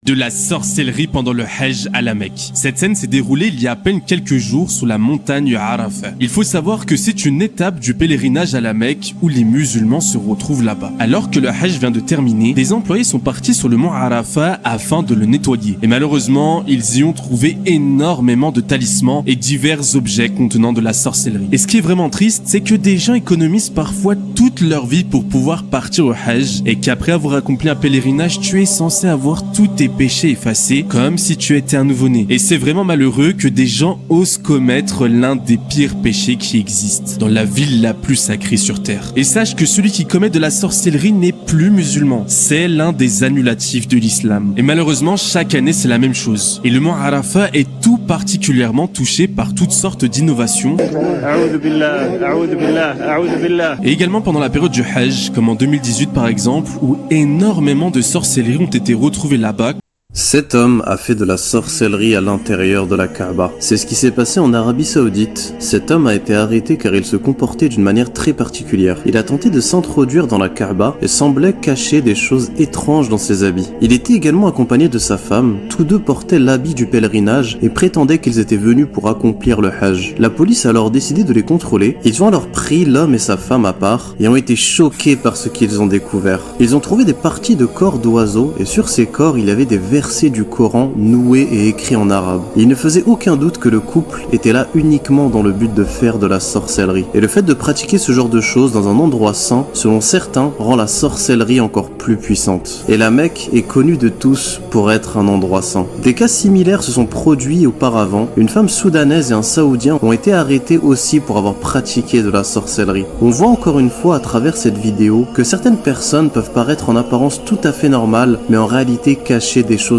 De la sorcellerie pendant le Hajj à la Mecque. Cette scène s'est déroulée il y a à peine quelques jours sous la montagne Arafat. Il faut savoir que c'est une étape du pèlerinage à la Mecque où les musulmans se retrouvent là-bas. Alors que le Hajj vient de terminer, des employés sont partis sur le mont Arafat afin de le nettoyer. Et malheureusement, ils y ont trouvé énormément de talismans et divers objets contenant de la sorcellerie. Et ce qui est vraiment triste, c'est que des gens économisent parfois toute leur vie pour pouvoir partir au Hajj et qu'après avoir accompli un pèlerinage, tu es censé avoir tous tes péchés effacés comme si tu étais un nouveau-né. Et c'est vraiment malheureux que des gens osent commettre l'un des pires péchés qui existent dans la ville la plus sacrée sur terre. Et sache que celui qui commet de la sorcellerie n'est plus musulman. C'est l'un des annulatifs de l'islam. Et malheureusement, chaque année, c'est la même chose. Et le mont Arafat est tout particulièrement touché par toutes sortes d'innovations. Et également pendant la période du Hajj, comme en 2018 par exemple, où énormément de sorcelleries ont été retrouvées là-bas. Cet homme a fait de la sorcellerie à l'intérieur de la Kaaba. C'est ce qui s'est passé en Arabie Saoudite. Cet homme a été arrêté car il se comportait d'une manière très particulière. Il a tenté de s'introduire dans la Kaaba et semblait cacher des choses étranges dans ses habits. Il était également accompagné de sa femme. Tous deux portaient l'habit du pèlerinage et prétendaient qu'ils étaient venus pour accomplir le Hajj. La police a alors décidé de les contrôler. Ils ont alors pris l'homme et sa femme à part et ont été choqués par ce qu'ils ont découvert. Ils ont trouvé des parties de corps d'oiseaux et sur ces corps il y avait des versets du Coran noués et écrits en arabe. Il ne faisait aucun doute que le couple était là uniquement dans le but de faire de la sorcellerie. Et le fait de pratiquer ce genre de choses dans un endroit saint, selon certains, rend la sorcellerie encore plus puissante. Et la Mecque est connue de tous pour être un endroit saint. Des cas similaires se sont produits auparavant. Une femme soudanaise et un saoudien ont été arrêtés aussi pour avoir pratiqué de la sorcellerie. On voit encore une fois à travers cette vidéo que certaines personnes peuvent paraître en apparence tout à fait normales, mais en réalité cacher des choses